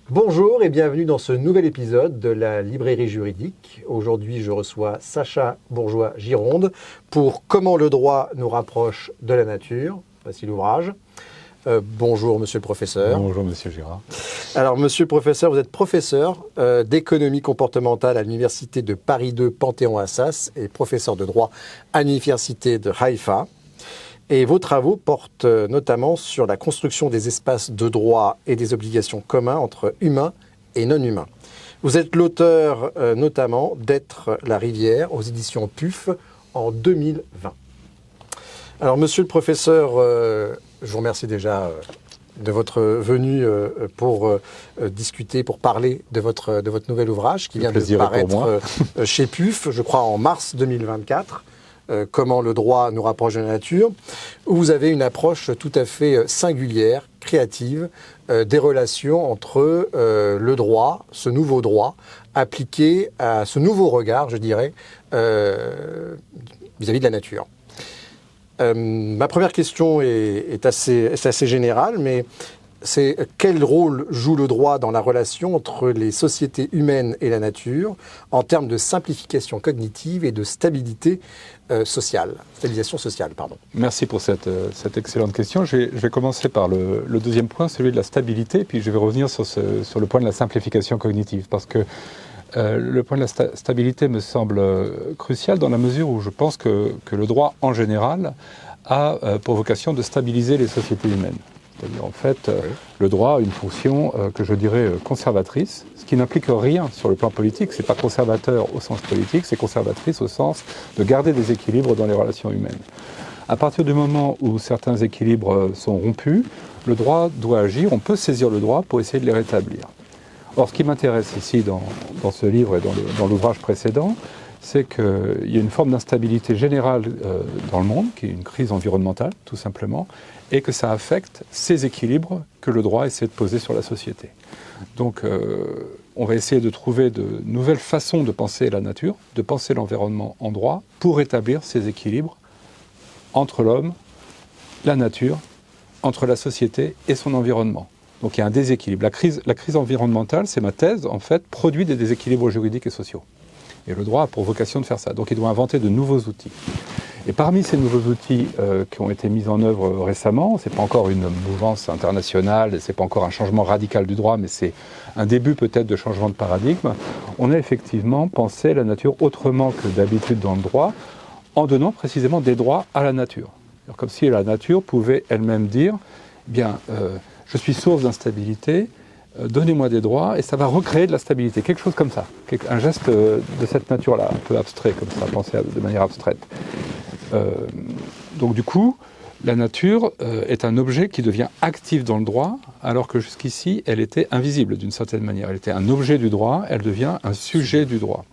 Bonjour et bienvenue dans ce nouvel épisode de la librairie juridique. Aujourd'hui, je reçois Sacha Bourgeois-Gironde pour Comment le droit nous rapproche de la nature. Voici l'ouvrage. Bonjour, monsieur le professeur. Bonjour, monsieur Girard. Alors, monsieur le professeur, vous êtes professeur d'économie comportementale à l'université de Paris 2 Panthéon-Assas et professeur de droit à l'université de Haïfa. Et vos travaux portent notamment sur la construction des espaces de droit et des obligations communs entre humains et non-humains. Vous êtes l'auteur notamment d'Être la rivière aux éditions PUF en 2020. Alors, monsieur le professeur, je vous remercie déjà de votre venue pour discuter, pour parler de votre nouvel ouvrage qui vient de paraître chez PUF, je crois en mars 2024. Comment le droit nous rapproche de la nature, où vous avez une approche tout à fait singulière, créative, des relations entre le droit, ce nouveau droit, appliqué à ce nouveau regard, je dirais, vis-à-vis de la nature. Ma première question est assez générale, mais c'est quel rôle joue le droit dans la relation entre les sociétés humaines et la nature en termes de simplification cognitive et de stabilité stabilisation sociale, pardon. Merci pour cette excellente question. Je vais commencer par le deuxième point, celui de la stabilité, puis je vais revenir sur le point de la simplification cognitive, parce que le point de la stabilité me semble crucial dans la mesure où je pense que le droit en général a pour vocation de stabiliser les sociétés humaines. C'est-à-dire, en fait, le droit a une fonction que je dirais conservatrice, ce qui n'implique rien sur le plan politique. C'est pas conservateur au sens politique, c'est conservatrice au sens de garder des équilibres dans les relations humaines. À partir du moment où certains équilibres sont rompus, le droit doit agir, on peut saisir le droit pour essayer de les rétablir. Or, ce qui m'intéresse ici dans ce livre et dans l'ouvrage précédent, c'est qu'il y a une forme d'instabilité générale dans le monde, qui est une crise environnementale, tout simplement, et que ça affecte ces équilibres que le droit essaie de poser sur la société. Donc, on va essayer de trouver de nouvelles façons de penser la nature, de penser l'environnement en droit, pour établir ces équilibres entre l'homme, la nature, entre la société et son environnement. Donc, il y a un déséquilibre. La crise environnementale, c'est ma thèse, en fait, produit des déséquilibres juridiques et sociaux. Et le droit a pour vocation de faire ça. Donc il doit inventer de nouveaux outils. Et parmi ces nouveaux outils qui ont été mis en œuvre récemment, ce n'est pas encore une mouvance internationale, ce n'est pas encore un changement radical du droit, mais c'est un début peut-être de changement de paradigme, on a effectivement pensé la nature autrement que d'habitude dans le droit, en donnant précisément des droits à la nature. Alors, comme si la nature pouvait elle-même dire, eh bien, je suis source d'instabilité, donnez-moi des droits, et ça va recréer de la stabilité, quelque chose comme ça, un geste de cette nature-là, un peu abstrait, comme ça, pensé de manière abstraite. Donc du coup, la nature est un objet qui devient actif dans le droit, alors que jusqu'ici, elle était invisible d'une certaine manière. Elle était un objet du droit, elle devient un sujet du droit.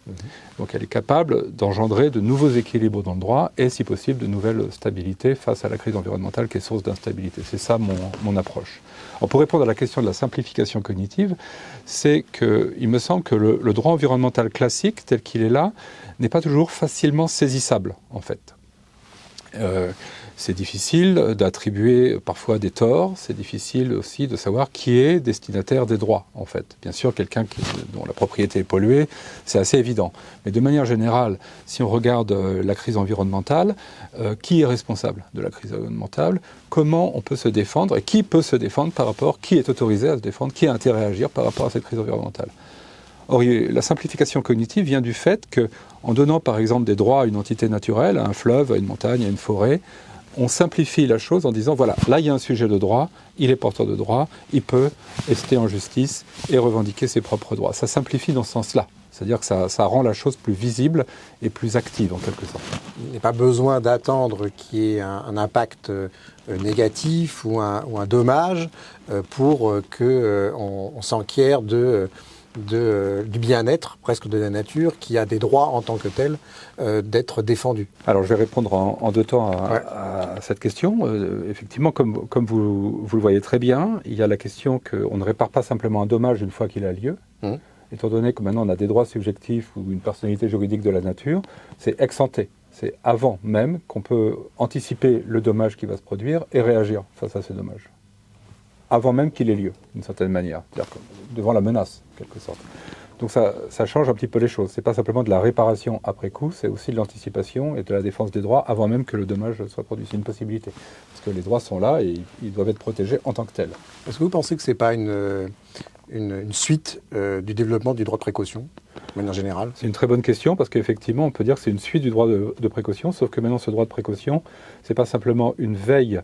Donc elle est capable d'engendrer de nouveaux équilibres dans le droit, et si possible, de nouvelles stabilités face à la crise environnementale qui est source d'instabilité. C'est ça mon approche. Alors, pour répondre à la question de la simplification cognitive, c'est qu'il me semble que le droit environnemental classique, tel qu'il est là, n'est pas toujours facilement saisissable, en fait. C'est difficile d'attribuer parfois des torts, c'est difficile aussi de savoir qui est destinataire des droits, en fait. Bien sûr, quelqu'un dont la propriété est polluée, c'est assez évident. Mais de manière générale, si on regarde la crise environnementale, qui est responsable de la crise environnementale, comment on peut se défendre, et qui peut se défendre par rapport, qui est autorisé à se défendre, qui a intérêt à agir par rapport à cette crise environnementale. Or, la simplification cognitive vient du fait qu'en donnant par exemple des droits à une entité naturelle, à un fleuve, à une montagne, à une forêt, on simplifie la chose en disant, voilà, là il y a un sujet de droit, il est porteur de droit, il peut rester en justice et revendiquer ses propres droits. Ça simplifie dans ce sens-là. C'est-à-dire que ça rend la chose plus visible et plus active en quelque sorte. Il n'y a pas besoin d'attendre qu'il y ait un impact négatif ou un dommage pour qu'on s'enquiert du bien-être presque de la nature qui a des droits en tant que tel d'être défendu. Alors je vais répondre en deux temps à cette question. Effectivement, comme vous le voyez très bien, il y a la question qu'on ne répare pas simplement un dommage une fois qu'il a lieu. Étant donné que maintenant on a des droits subjectifs ou une personnalité juridique de la nature, c'est ex ante. C'est avant même qu'on peut anticiper le dommage qui va se produire et réagir face à ce dommage. avant même qu'il ait lieu, d'une certaine manière, c'est-à-dire devant la menace, en quelque sorte. Donc ça change un petit peu les choses. Ce n'est pas simplement de la réparation après coup, c'est aussi de l'anticipation et de la défense des droits avant même que le dommage soit produit. C'est une possibilité. Parce que les droits sont là et ils doivent être protégés en tant que tels. Est-ce que vous pensez que ce n'est pas une suite du développement du droit de précaution, de manière générale? C'est une très bonne question parce qu'effectivement, on peut dire que c'est une suite du droit de précaution, sauf que maintenant, ce droit de précaution, ce n'est pas simplement une veille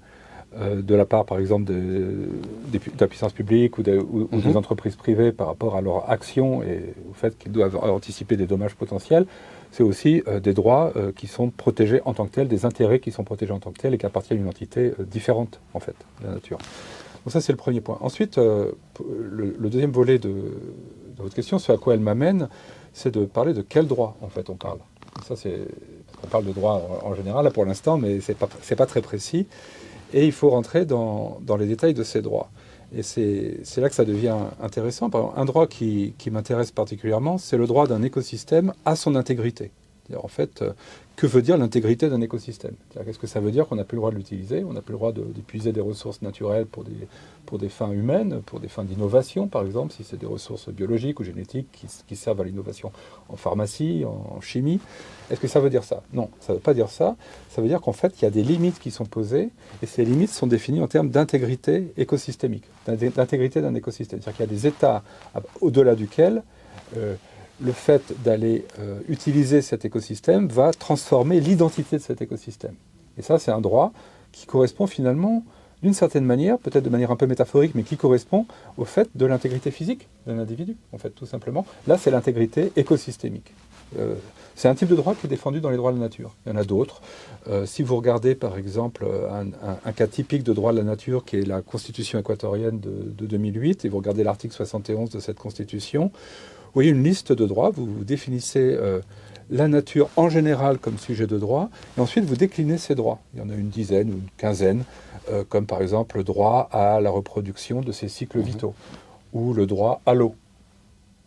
de la part, par exemple, de la puissance publique ou des entreprises privées par rapport à leur action et au fait qu'ils doivent anticiper des dommages potentiels. C'est aussi des droits qui sont protégés en tant que tels, des intérêts qui sont protégés en tant que tels et qui appartiennent à une entité différente, en fait, de la nature. Donc ça, c'est le premier point. Ensuite, le deuxième volet de votre question, ce à quoi elle m'amène, c'est de parler de quel droit, en fait, on parle. Ça, on parle de droit en général, là, pour l'instant, mais c'est pas très précis. Et il faut rentrer dans les détails de ces droits. Et c'est là que ça devient intéressant. Par exemple, un droit qui m'intéresse particulièrement, c'est le droit d'un écosystème à son intégrité. En fait, que veut dire l'intégrité d'un écosystème? Qu'est-ce que ça veut dire qu'on n'a plus le droit de l'utiliser? On n'a plus le droit d'épuiser des ressources naturelles pour des fins humaines, pour des fins d'innovation, par exemple, si c'est des ressources biologiques ou génétiques qui servent à l'innovation en pharmacie, en chimie. Est-ce que ça veut dire ça? Non, ça ne veut pas dire ça. Ça veut dire qu'en fait, il y a des limites qui sont posées, et ces limites sont définies en termes d'intégrité écosystémique, d'intégrité d'un écosystème. C'est-à-dire qu'il y a des états au-delà duquel le fait d'aller utiliser cet écosystème va transformer l'identité de cet écosystème. Et ça, c'est un droit qui correspond finalement, d'une certaine manière, peut-être de manière un peu métaphorique, mais qui correspond au fait de l'intégrité physique d'un individu, en fait, tout simplement. Là, c'est l'intégrité écosystémique. C'est un type de droit qui est défendu dans les droits de la nature. Il y en a d'autres. Si vous regardez, par exemple, un cas typique de droit de la nature, qui est la Constitution équatorienne de 2008, et vous regardez l'article 71 de cette Constitution, vous voyez une liste de droits, vous définissez la nature en général comme sujet de droit, et ensuite vous déclinez ces droits. Il y en a une dizaine ou une quinzaine, comme par exemple le droit à la reproduction de ses cycles vitaux, ou le droit à l'eau,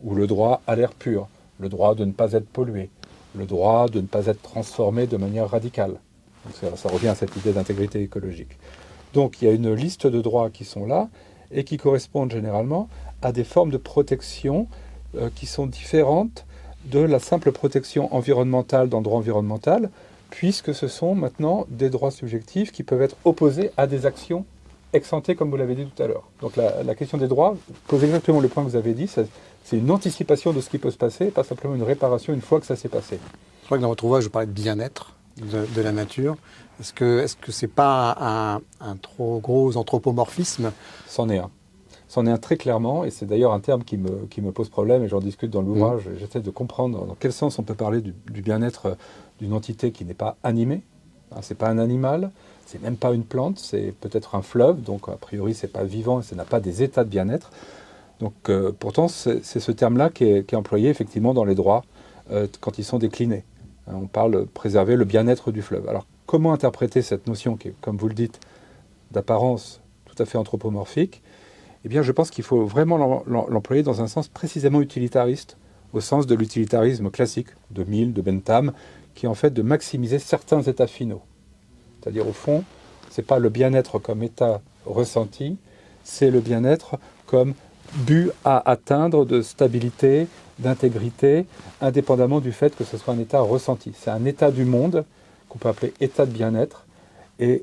ou le droit à l'air pur, le droit de ne pas être pollué, le droit de ne pas être transformé de manière radicale. Donc ça revient à cette idée d'intégrité écologique. Donc il y a une liste de droits qui sont là, et qui correspondent généralement à des formes de protection qui sont différentes de la simple protection environnementale dans le droit environnemental, puisque ce sont maintenant des droits subjectifs qui peuvent être opposés à des actions ex-ante, comme vous l'avez dit tout à l'heure. Donc la question des droits pose exactement le point que vous avez dit, c'est une anticipation de ce qui peut se passer, pas simplement une réparation une fois que ça s'est passé. Je crois que dans votre ouvrage, vous parlez de bien-être de la nature. Est-ce que c'est pas un trop gros anthropomorphisme? C'en est un. C'en est un très clairement, et c'est d'ailleurs un terme qui me pose problème, et j'en discute dans l'ouvrage. J'essaie de comprendre dans quel sens on peut parler du bien-être d'une entité qui n'est pas animée. C'est pas un animal, c'est même pas une plante, c'est peut-être un fleuve, donc a priori c'est pas vivant et ça n'a pas des états de bien-être. Donc pourtant c'est ce terme-là qui est employé effectivement dans les droits quand ils sont déclinés. On parle de préserver le bien-être du fleuve. Alors comment interpréter cette notion qui est, comme vous le dites, d'apparence tout à fait anthropomorphique? Eh bien, je pense qu'il faut vraiment l'employer dans un sens précisément utilitariste, au sens de l'utilitarisme classique de Mill, de Bentham, qui est en fait de maximiser certains états finaux. C'est-à-dire, au fond, ce n'est pas le bien-être comme état ressenti, c'est le bien-être comme but à atteindre de stabilité, d'intégrité, indépendamment du fait que ce soit un état ressenti. C'est un état du monde qu'on peut appeler état de bien-être, et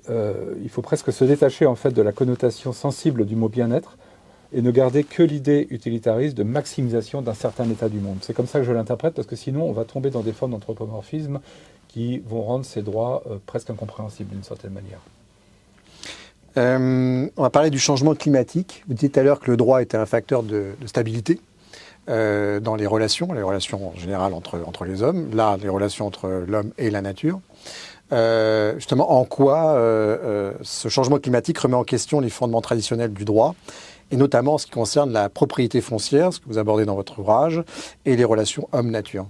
il faut presque se détacher en fait de la connotation sensible du mot bien-être, et ne garder que l'idée utilitariste de maximisation d'un certain état du monde. C'est comme ça que je l'interprète, parce que sinon on va tomber dans des formes d'anthropomorphisme qui vont rendre ces droits presque incompréhensibles d'une certaine manière. On va parler du changement climatique. Vous disiez tout à l'heure que le droit était un facteur de stabilité dans les relations en général entre les hommes, là les relations entre l'homme et la nature. Justement, en quoi ce changement climatique remet en question les fondements traditionnels du droit, et notamment en ce qui concerne la propriété foncière, ce que vous abordez dans votre ouvrage, et les relations homme-nature?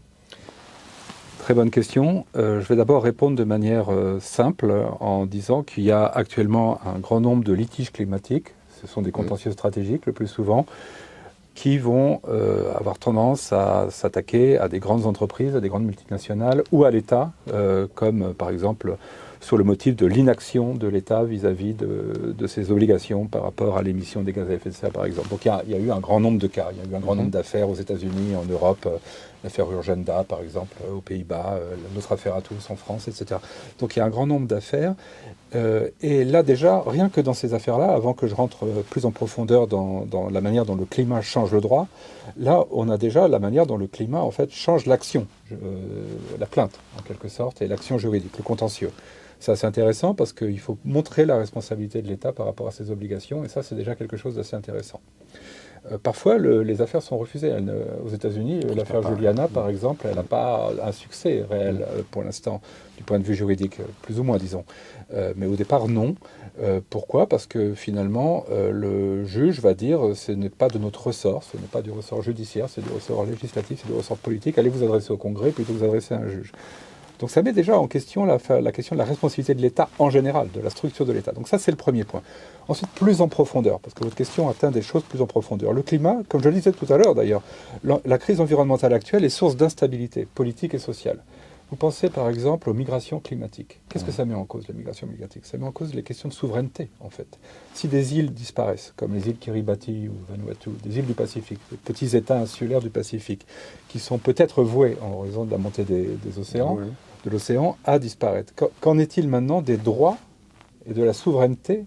Très bonne question. Je vais d'abord répondre de manière simple en disant qu'il y a actuellement un grand nombre de litiges climatiques, ce sont des contentieux stratégiques le plus souvent, qui vont avoir tendance à s'attaquer à des grandes entreprises, à des grandes multinationales ou à l'État, comme par exemple sur le motif de l'inaction de l'État vis-à-vis de ses obligations par rapport à l'émission des gaz à effet de serre, par exemple. Donc il y a eu un grand nombre de cas, il y a eu un grand nombre d'affaires aux États-Unis, en Europe, l'affaire Urgenda, par exemple, aux Pays-Bas, notre affaire à tous en France, etc. Donc il y a un grand nombre d'affaires. Et là déjà, rien que dans ces affaires-là, avant que je rentre plus en profondeur dans la manière dont le climat change le droit, là on a déjà la manière dont le climat en fait change l'action, la plainte en quelque sorte, et l'action juridique, le contentieux. C'est assez intéressant parce qu'il faut montrer la responsabilité de l'État par rapport à ses obligations, et ça c'est déjà quelque chose d'assez intéressant. Parfois, les affaires sont refusées. Aux États-Unis, l'affaire Juliana, par exemple, elle n'a pas un succès réel pour l'instant, du point de vue juridique, plus ou moins, disons. Mais au départ, non. Pourquoi ? Parce que finalement, le juge va dire ce n'est pas de notre ressort, ce n'est pas du ressort judiciaire, c'est du ressort législatif, c'est du ressort politique. Allez vous adresser au Congrès plutôt que vous adresser à un juge. Donc ça met déjà en question la question de la responsabilité de l'État en général, de la structure de l'État. Donc ça, c'est le premier point. Ensuite, plus en profondeur, parce que votre question atteint des choses plus en profondeur. Le climat, comme je le disais tout à l'heure d'ailleurs, la crise environnementale actuelle est source d'instabilité politique et sociale. Vous pensez par exemple aux migrations climatiques. Qu'est-ce que ça met en cause, les migrations climatiques ? Ça met en cause les questions de souveraineté, en fait. Si des îles disparaissent, comme les îles Kiribati ou Vanuatu, des îles du Pacifique, des petits États insulaires du Pacifique, qui sont peut-être voués, en raison de la montée des océans, de l'océan, à disparaître. Qu'en est-il maintenant des droits et de la souveraineté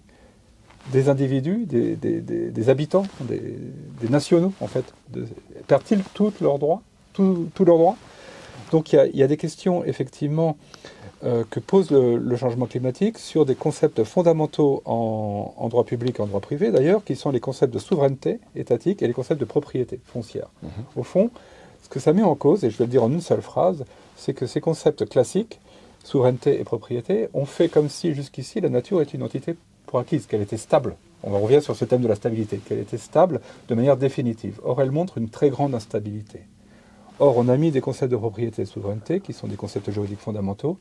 des individus, des habitants, des nationaux, en fait? Perdent-ils tous leurs droits, tous leurs droits? Donc il y a des questions, effectivement, que pose le changement climatique sur des concepts fondamentaux en droit public et en droit privé, d'ailleurs, qui sont les concepts de souveraineté étatique et les concepts de propriété foncière. Au fond, ce que ça met en cause, et je vais le dire en une seule phrase, c'est que ces concepts classiques, souveraineté et propriété, ont fait comme si jusqu'ici la nature est une entité pour acquise, qu'elle était stable. On revient sur ce thème de la stabilité, qu'elle était stable de manière définitive. Or, elle montre une très grande instabilité. Or, on a mis des concepts de propriété et de souveraineté, qui sont des concepts juridiques fondamentaux,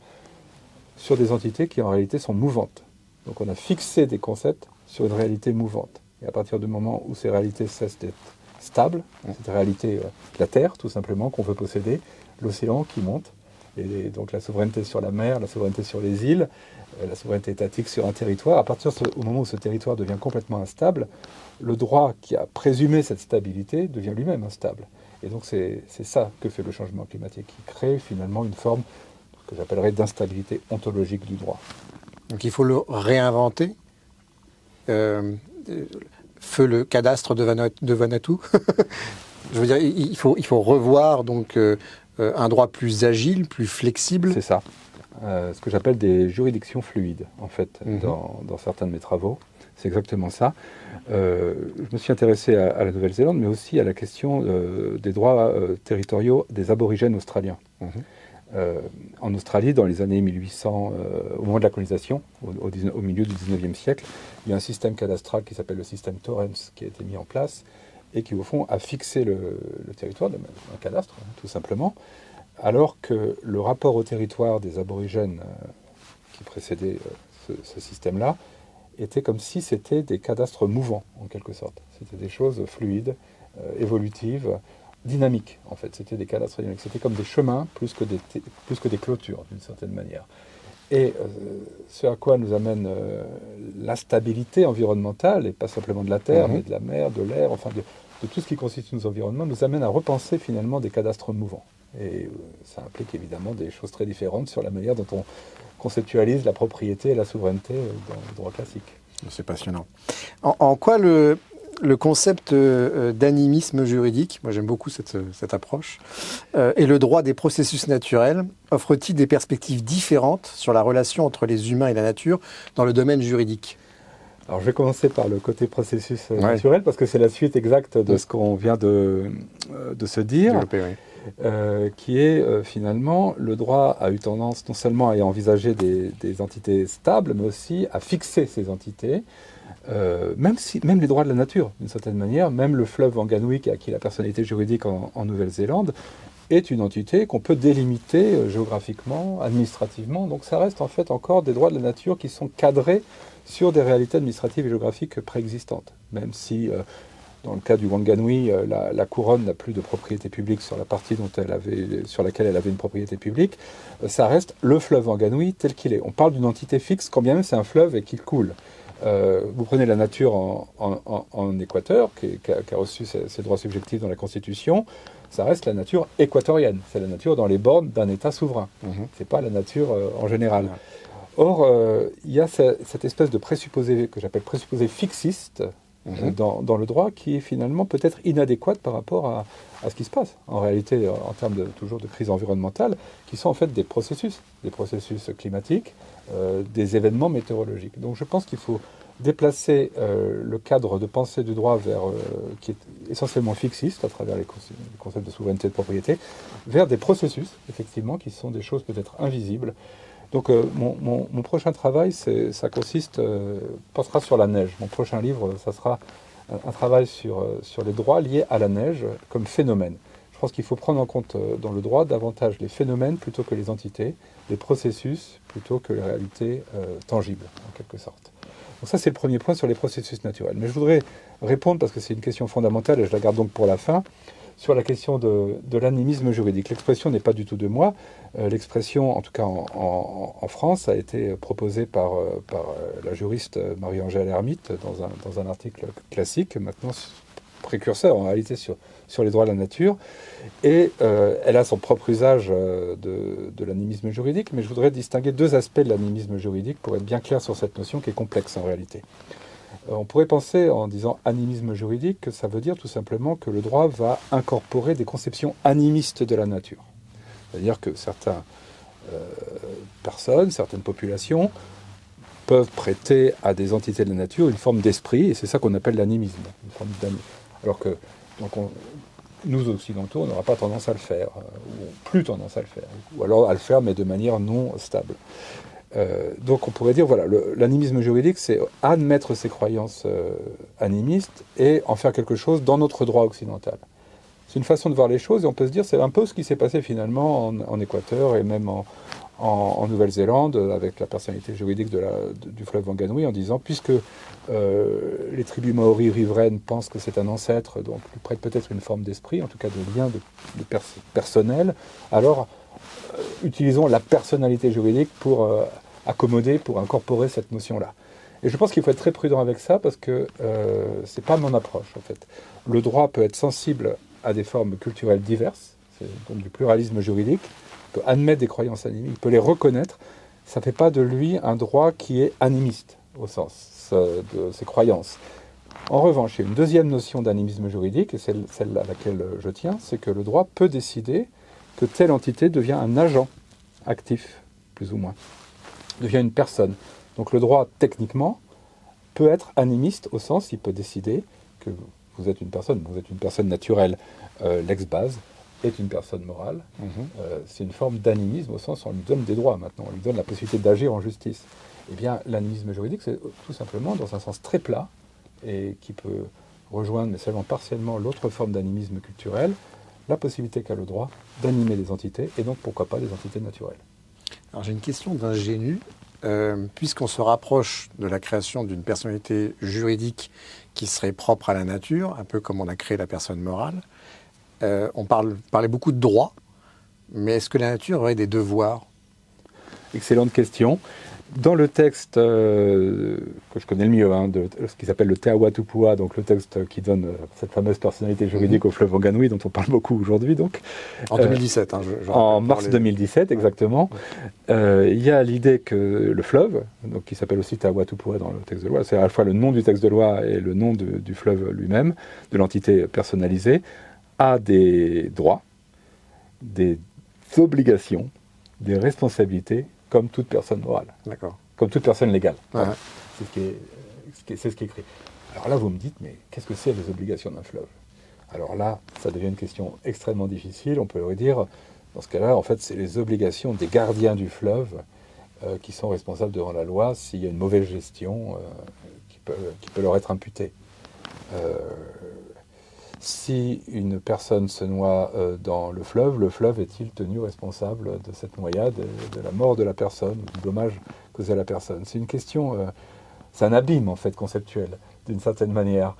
sur des entités qui en réalité sont mouvantes. Donc on a fixé des concepts sur une réalité mouvante. Et à partir du moment où ces réalités cessent d'être stables, cette réalité, la Terre tout simplement, qu'on veut posséder, l'océan qui monte, et donc la souveraineté sur la mer, la souveraineté sur les îles, la souveraineté étatique sur un territoire, à partir du moment où ce territoire devient complètement instable, le droit qui a présumé cette stabilité devient lui-même instable. Et donc c'est ça que fait le changement climatique, qui crée finalement une forme que j'appellerais d'instabilité ontologique du droit. Donc il faut le réinventer. Feu le cadastre de Vanuatu. Je veux dire, il faut revoir donc un droit plus agile, plus flexible. C'est ça. Ce que j'appelle des juridictions fluides, en fait, dans certains de mes travaux. C'est exactement ça. Je me suis intéressé à la Nouvelle-Zélande, mais aussi à la question des droits territoriaux des aborigènes australiens. En Australie, dans les années 1800, au moment de la colonisation, au milieu du 19e siècle, il y a un système cadastral qui s'appelle le système Torrens qui a été mis en place et qui, au fond, a fixé le territoire, un cadastre, tout simplement, alors que le rapport au territoire des aborigènes qui précédait ce système-là était comme si c'était des cadastres mouvants, en quelque sorte. C'était des choses fluides, évolutives, dynamiques, en fait. C'était des cadastres dynamiques. C'était comme des chemins plus que des clôtures, d'une certaine manière. Et ce à quoi nous amène l'instabilité environnementale, et pas simplement de la terre, mais de la mer, de l'air, enfin de tout ce qui constitue nos environnements, nous amène à repenser finalement des cadastres mouvants. Et ça implique évidemment des choses très différentes sur la manière dont on conceptualise la propriété et la souveraineté dans le droit classique. C'est passionnant. En quoi le concept d'animisme juridique, moi j'aime beaucoup cette approche, et le droit des processus naturels offre-t-il des perspectives différentes sur la relation entre les humains et la nature dans le domaine juridique ? Alors je vais commencer par le côté processus naturel, parce que c'est la suite exacte de ce qu'on vient de se dire. Qui est finalement, le droit a eu tendance non seulement à envisager des entités stables, mais aussi à fixer ces entités, même les droits de la nature, d'une certaine manière, même le fleuve Wanganui qui a acquis la personnalité juridique en Nouvelle-Zélande, est une entité qu'on peut délimiter géographiquement, administrativement, donc ça reste en fait encore des droits de la nature qui sont cadrés sur des réalités administratives et géographiques préexistantes, même si Dans le cas du Wanganui, la couronne n'a plus de propriété publique sur la partie sur laquelle elle avait une propriété publique. Ça reste le fleuve Wanganui tel qu'il est. On parle d'une entité fixe, quand bien même c'est un fleuve et qu'il coule. Vous prenez la nature en Équateur, qui a reçu ses droits subjectifs dans la Constitution, ça reste la nature équatorienne. C'est la nature dans les bornes d'un État souverain. C'est pas la nature en général. Or, il y a cette espèce de présupposé que j'appelle présupposé fixiste dans le droit qui est finalement peut-être inadéquate par rapport à ce qui se passe. En réalité, en termes toujours de crise environnementale, qui sont en fait des processus climatiques, des événements météorologiques. Donc je pense qu'il faut déplacer le cadre de pensée du droit qui est essentiellement fixiste à travers les concepts de souveraineté et de propriété, vers des processus, effectivement, qui sont des choses peut-être invisibles. Donc mon prochain travail, ça portera sur la neige. Mon prochain livre, ça sera un travail sur les droits liés à la neige comme phénomène. Je pense qu'il faut prendre en compte dans le droit davantage les phénomènes plutôt que les entités, les processus plutôt que les réalités tangibles, en quelque sorte. Donc ça, c'est le premier point sur les processus naturels. Mais je voudrais répondre, parce que c'est une question fondamentale, et je la garde donc pour la fin, sur la question de l'animisme juridique. L'expression n'est pas du tout de moi. L'expression, en tout cas en France, a été proposée par la juriste Marie-Angèle Hermite dans un article classique, maintenant précurseur en réalité sur les droits de la nature. Et elle a son propre usage de l'animisme juridique, mais je voudrais distinguer deux aspects de l'animisme juridique pour être bien clair sur cette notion qui est complexe en réalité. On pourrait penser, en disant animisme juridique, que ça veut dire tout simplement que le droit va incorporer des conceptions animistes de la nature. C'est-à-dire que certaines personnes, certaines populations peuvent prêter à des entités de la nature une forme d'esprit, et c'est ça qu'on appelle l'animisme. Alors que nous occidentaux, on n'aura pas tendance à le faire, ou plus tendance à le faire, ou alors à le faire, mais de manière non stable. Donc on pourrait dire, voilà, l'animisme juridique, c'est admettre ces croyances animistes et en faire quelque chose dans notre droit occidental. C'est une façon de voir les choses et on peut se dire, c'est un peu ce qui s'est passé finalement en Équateur et même en Nouvelle-Zélande avec la personnalité juridique du fleuve Wanganui en disant, puisque les tribus maoris riveraines pensent que c'est un ancêtre, donc lui prête peut-être une forme d'esprit, en tout cas de lien personnel, alors utilisons la personnalité juridique pour accommoder, pour incorporer cette notion-là. Et je pense qu'il faut être très prudent avec ça parce que c'est pas mon approche en fait. Le droit peut être sensible à des formes culturelles diverses, c'est donc du pluralisme juridique, il peut admettre des croyances animiques, il peut les reconnaître. Ça ne fait pas de lui un droit qui est animiste au sens de ses croyances. En revanche, il y a une deuxième notion d'animisme juridique, et celle à laquelle je tiens, c'est que le droit peut décider que telle entité devient un agent actif, plus ou moins, devient une personne. Donc le droit, techniquement, peut être animiste au sens, il peut décider que vous êtes une personne naturelle. L'ex-base est une personne morale. C'est une forme d'animisme au sens où on lui donne des droits maintenant, on lui donne la possibilité d'agir en justice. Eh bien, l'animisme juridique, c'est tout simplement, dans un sens très plat, et qui peut rejoindre, mais seulement partiellement, l'autre forme d'animisme culturel, la possibilité qu'a le droit d'animer des entités, et donc pourquoi pas des entités naturelles. Alors j'ai une question d'ingénu. Puisqu'on se rapproche de la création d'une personnalité juridique qui serait propre à la nature, un peu comme on a créé la personne morale, on parlait beaucoup de droits, mais est-ce que la nature aurait des devoirs ? Excellente question. Dans le texte que je connais le mieux, ce qui s'appelle le Te Awatupua, donc le texte qui donne cette fameuse personnalité juridique au fleuve Wanganui, dont on parle beaucoup aujourd'hui. Donc, en 2017. En mars 2017, exactement. Il y a l'idée que le fleuve, donc, qui s'appelle aussi Te Awatupua dans le texte de loi, c'est à la fois le nom du texte de loi et le nom du fleuve lui-même, de l'entité personnalisée, a des droits, des obligations, des responsabilités, comme toute personne morale. D'accord. Comme toute personne légale. Ouais. C'est ce qui est écrit. Alors là, vous me dites, mais qu'est-ce que c'est les obligations d'un fleuve ? Alors là, ça devient une question extrêmement difficile. On peut dire, dans ce cas-là, en fait, c'est les obligations des gardiens du fleuve qui sont responsables devant la loi s'il y a une mauvaise gestion qui peut leur être imputée. Si une personne se noie dans le fleuve est-il tenu responsable de cette noyade, de la mort de la personne, du dommage causé à la personne ? C'est une question, c'est un abîme en fait conceptuel. d'une certaine manière.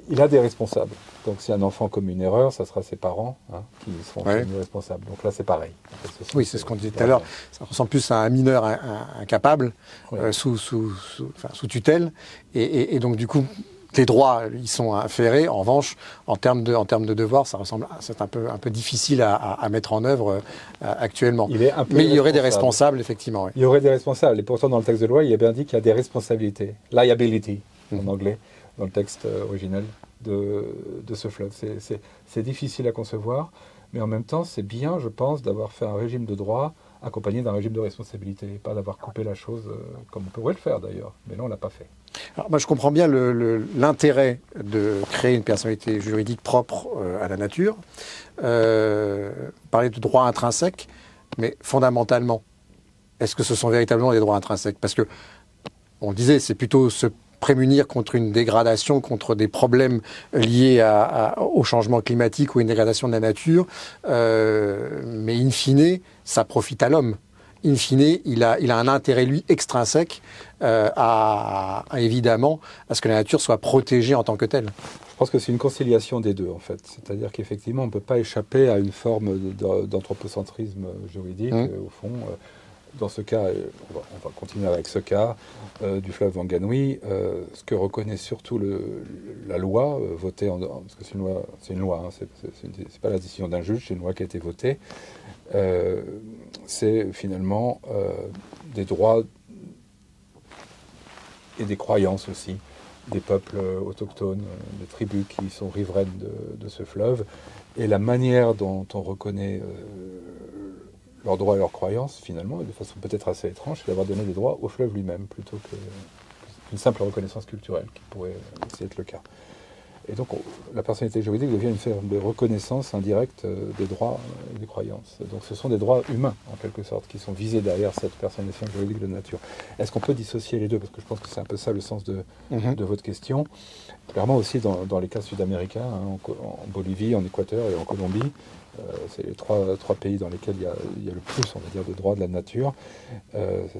Il a des responsables. Donc si un enfant commet une erreur, ça sera ses parents qui seront tenus responsables. Donc là, c'est pareil. En fait, oui, c'est ce qu'on disait tout à l'heure. Ça ressemble plus à un mineur incapable, sous tutelle. Et donc, du coup, les droits, ils sont afférés. En revanche, en termes de devoirs, c'est un peu difficile à mettre en œuvre actuellement. Mais il y aurait des responsables, effectivement. Oui. Il y aurait des responsables. Et pourtant, dans le texte de loi, il y a bien dit qu'il y a des responsabilités. Liability, en anglais, dans le texte originel de ce fleuve. C'est difficile à concevoir, mais en même temps, c'est bien, je pense, d'avoir fait un régime de droit accompagné d'un régime de responsabilité, pas d'avoir coupé la chose comme on pourrait le faire d'ailleurs. Mais là, on ne l'a pas fait. Alors, moi, je comprends bien l'intérêt de créer une personnalité juridique propre à la nature. Parler de droits intrinsèques, mais fondamentalement, est-ce que ce sont véritablement des droits intrinsèques? Parce que, on le disait, c'est plutôt se prémunir contre une dégradation, contre des problèmes liés au changement climatique ou une dégradation de la nature. Mais in fine, ça profite à l'homme. In fine, il a un intérêt, lui, extrinsèque évidemment, à ce que la nature soit protégée en tant que telle. Je pense que c'est une conciliation des deux, en fait. C'est-à-dire qu'effectivement, on ne peut pas échapper à une forme d'anthropocentrisme juridique, au fond. Dans ce cas, on va continuer avec ce cas du fleuve Wanganui. Ce que reconnaît surtout la loi votée, parce que c'est une loi, c'est pas la décision d'un juge, c'est une loi qui a été votée. C'est finalement des droits et des croyances aussi des peuples autochtones, des tribus qui sont riveraines de ce fleuve, et la manière dont on reconnaît leurs droits et leurs croyances, finalement, de façon peut-être assez étrange, c'est d'avoir donné des droits au fleuve lui-même, plutôt qu'une simple reconnaissance culturelle, qui pourrait aussi être le cas. Et donc, la personnalité juridique devient une forme de reconnaissance indirecte des droits et des croyances. Donc, ce sont des droits humains, en quelque sorte, qui sont visés derrière cette personnalité juridique de nature. Est-ce qu'on peut dissocier les deux? Parce que je pense que c'est un peu ça le sens de votre question. Clairement aussi, dans les cas sud-américains, en Bolivie, en Équateur et en Colombie, c'est les trois pays dans lesquels il y a le plus, on va dire, de droits de la nature.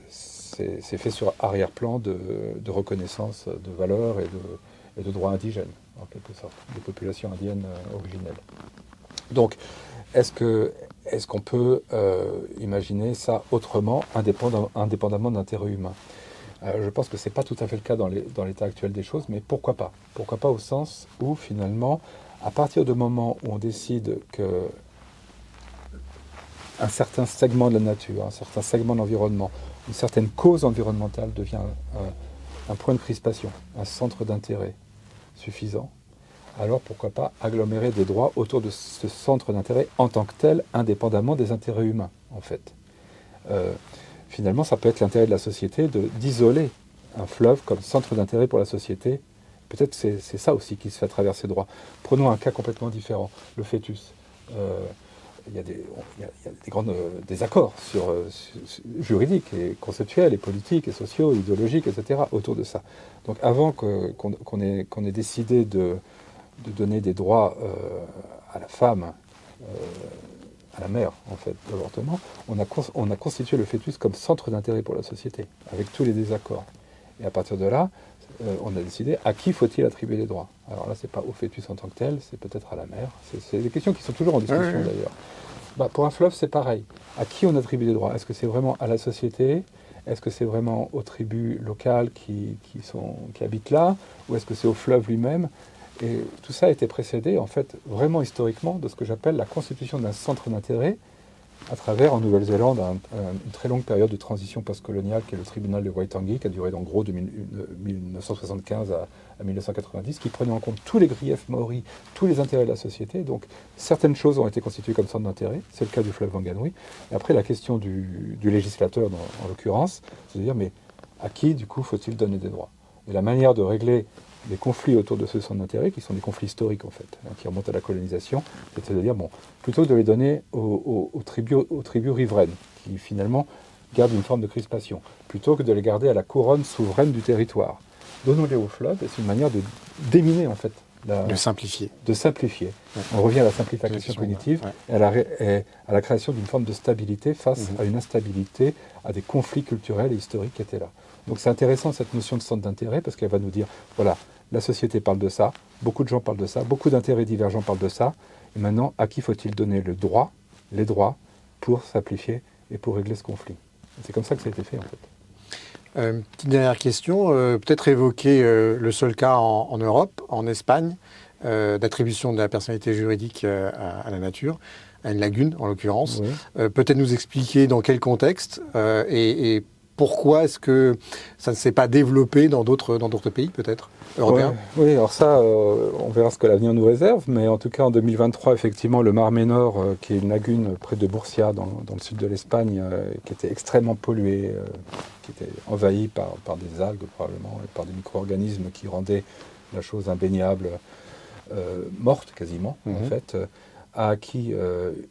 C'est fait sur arrière-plan de reconnaissance de valeurs et de droits indigènes, en quelque sorte, des populations indiennes originelles. Donc, est-ce qu'on peut imaginer ça autrement, indépendamment d'intérêts humains? Je pense que ce n'est pas tout à fait le cas dans l'état actuel des choses, mais pourquoi pas? Pourquoi pas au sens où, finalement, à partir du moment où on décide que un certain segment de la nature, un certain segment de l'environnement, une certaine cause environnementale devient un point de crispation, un centre d'intérêt suffisant, alors pourquoi pas agglomérer des droits autour de ce centre d'intérêt en tant que tel, indépendamment des intérêts humains, en fait. Finalement, ça peut être l'intérêt de la société d'isoler un fleuve comme centre d'intérêt pour la société. Peut-être c'est ça aussi qui se fait à travers ces droits. Prenons un cas complètement différent, le fœtus. Il y a des grands désaccords juridiques et conceptuels et politiques et sociaux, idéologiques, etc. autour de ça. Donc avant qu'on ait décidé de donner des droits à la femme, à la mère, en fait, de l'avortement, on a constitué le fœtus comme centre d'intérêt pour la société, avec tous les désaccords. Et à partir de là, on a décidé à qui faut-il attribuer les droits. Alors là, c'est pas au fœtus en tant que tel, c'est peut-être à la mère. C'est des questions qui sont toujours en discussion d'ailleurs. Pour un fleuve, c'est pareil. À qui on attribue les droits? Est-ce que c'est vraiment à la société? Est-ce que c'est vraiment aux tribus locales qui habitent là? Ou est-ce que c'est au fleuve lui-même? Et tout ça a été précédé, en fait, vraiment historiquement, de ce que j'appelle la constitution d'un centre d'intérêt à travers, en Nouvelle-Zélande, une très longue période de transition postcoloniale qui est le tribunal de Waitangi, qui a duré en gros de 1975 à 1990, qui prenait en compte tous les griefs maoris, tous les intérêts de la société. Donc certaines choses ont été constituées comme centre d'intérêt, c'est le cas du fleuve Wanganui. Et après, la question du législateur, en l'occurrence, c'est de dire, mais à qui, du coup, faut-il donner des droits? Et la manière de régler les conflits autour de ce centre d'intérêt, qui sont des conflits historiques en fait, qui remontent à la colonisation, c'est de dire, bon, plutôt que de les donner aux tribus riveraines, qui finalement gardent une forme de crispation, plutôt que de les garder à la couronne souveraine du territoire, donnons-les au fleuve, et c'est une manière de déminer en fait. De simplifier. De simplifier. Ouais. On revient à la simplification cognitive, et à la création d'une forme de stabilité face à une instabilité, à des conflits culturels et historiques qui étaient là. Donc c'est intéressant cette notion de centre d'intérêt parce qu'elle va nous dire, voilà, la société parle de ça, beaucoup de gens parlent de ça, beaucoup d'intérêts divergents parlent de ça, et maintenant, à qui faut-il donner les droits, pour simplifier et pour régler ce conflit. C'est comme ça que ça a été fait en fait. Petite dernière question, peut-être évoquer le seul cas en Europe, en Espagne, d'attribution de la personnalité juridique à la nature, à une lagune en l'occurrence. Oui. Peut-être nous expliquer dans quel contexte et pourquoi est-ce que ça ne s'est pas développé dans d'autres pays peut-être européens? Oui, alors ça, on verra ce que l'avenir nous réserve, mais en tout cas en 2023, effectivement, le Mar Menor, qui est une lagune près de Murcia, dans le sud de l'Espagne, qui était extrêmement polluée, qui était envahie par des algues probablement, et par des micro-organismes qui rendaient la chose imbaignable, morte quasiment, en fait, a acquis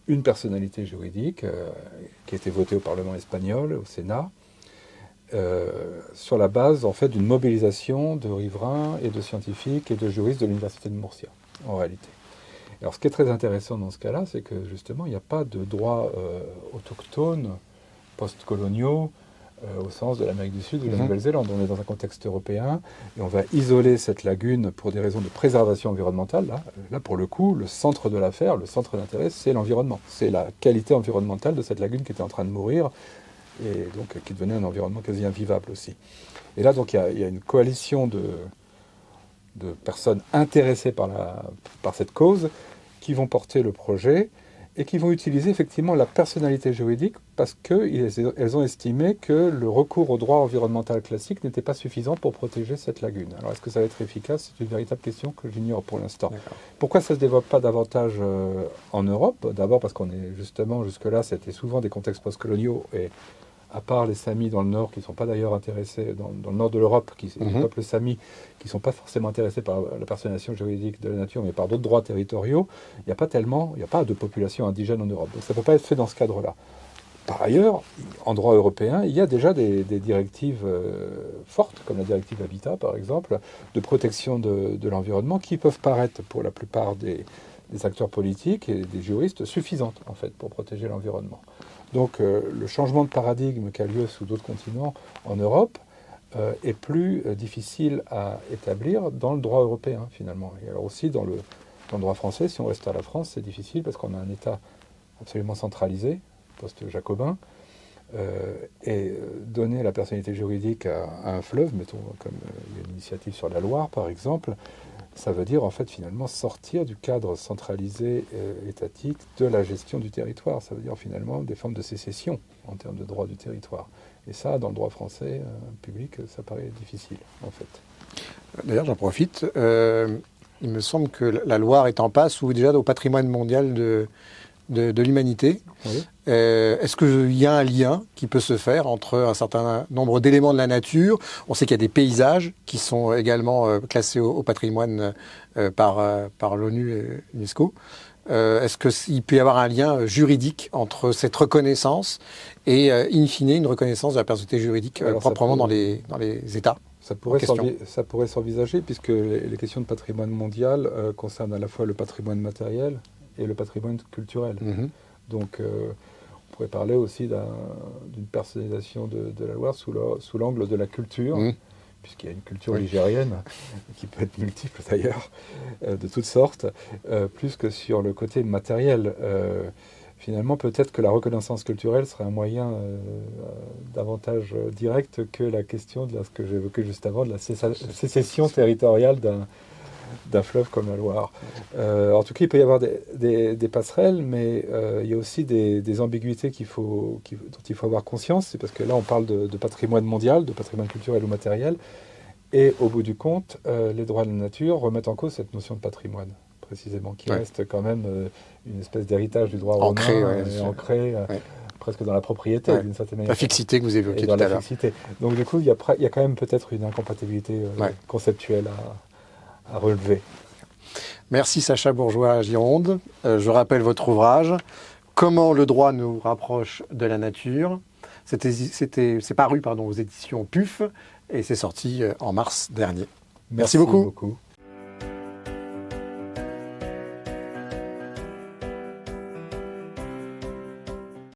une personnalité juridique qui a été votée au Parlement espagnol, au Sénat, sur la base en fait d'une mobilisation de riverains et de scientifiques et de juristes de l'université de Murcia, en réalité. Alors ce qui est très intéressant dans ce cas-là, c'est que justement il n'y a pas de droits autochtones, post-coloniaux, au sens de l'Amérique du Sud ou de la Nouvelle-Zélande. On est dans un contexte européen et on va isoler cette lagune pour des raisons de préservation environnementale. Là pour le coup, le centre de l'affaire, le centre d'intérêt, c'est l'environnement. C'est la qualité environnementale de cette lagune qui était en train de mourir, et donc qui devenait un environnement quasi invivable aussi. Et là, donc, il y a une coalition de personnes intéressées par cette cause qui vont porter le projet et qui vont utiliser effectivement la personnalité juridique parce qu'elles ont estimé que le recours au droit environnemental classique n'était pas suffisant pour protéger cette lagune. Alors, est-ce que ça va être efficace? C'est une véritable question que j'ignore pour l'instant. D'accord. Pourquoi ça ne se développe pas davantage en Europe? D'abord parce qu'on est justement, jusque-là, c'était souvent des contextes postcoloniaux et à part les Samis dans le nord, qui ne sont pas d'ailleurs intéressés, dans le nord de l'Europe, les peuples Samis, qui ne sont pas forcément intéressés par la personnalisation juridique de la nature, mais par d'autres droits territoriaux, il n'y a pas de population indigène en Europe. Donc ça ne peut pas être fait dans ce cadre-là. Par ailleurs, en droit européen, il y a déjà des directives fortes, comme la directive Habitat par exemple, de protection de l'environnement, qui peuvent paraître pour la plupart des acteurs politiques et des juristes suffisantes en fait pour protéger l'environnement. Donc le changement de paradigme qui a lieu sous d'autres continents en Europe est plus difficile à établir dans le droit européen finalement. Et alors aussi dans le droit français, si on reste à la France, c'est difficile parce qu'on a un État absolument centralisé, post-jacobin, et donner la personnalité juridique à un fleuve, mettons comme il y a une initiative sur la Loire par exemple, ça veut dire en fait finalement sortir du cadre centralisé étatique de la gestion du territoire. Ça veut dire finalement des formes de sécession en termes de droit du territoire. Et ça, dans le droit français public, ça paraît difficile en fait. D'ailleurs, j'en profite. Il me semble que la Loire est en passe ou déjà au patrimoine mondial de l'humanité. Oui. Est-ce qu'il y a un lien qui peut se faire entre un certain nombre d'éléments de la nature? On sait qu'il y a des paysages qui sont également classés au patrimoine par l'ONU et l'UNESCO. Est-ce qu'il peut y avoir un lien juridique entre cette reconnaissance et, in fine, une reconnaissance de la personnalité juridique proprement dans les États? Ça pourrait s'envisager, puisque les questions de patrimoine mondial concernent à la fois le patrimoine matériel et le patrimoine culturel. Donc, on pourrait parler aussi d'une personnalisation de la Loire sous l'angle de la culture, puisqu'il y a une culture ligérienne, qui peut être multiple d'ailleurs, de toutes sortes, plus que sur le côté matériel. Finalement, peut-être que la reconnaissance culturelle serait un moyen davantage direct que la question de ce que j'évoquais juste avant, de la sécession territoriale d'un fleuve comme la Loire. En tout cas, il peut y avoir des passerelles, mais il y a aussi des ambiguïtés dont il faut avoir conscience. C'est parce que là, on parle de patrimoine mondial, de patrimoine culturel ou matériel, et au bout du compte, les droits de la nature remettent en cause cette notion de patrimoine, précisément, qui reste quand même une espèce d'héritage du droit romain, ancré presque dans la propriété, d'une certaine manière. La fixité que vous évoquiez tout à l'heure. Donc du coup, il y a quand même peut-être une incompatibilité conceptuelle à relever. Merci Sacha Bourgeois-Gironde. Je rappelle votre ouvrage « Comment le droit nous rapproche de la nature ». C'est paru aux éditions PUF et c'est sorti en mars dernier. Merci beaucoup.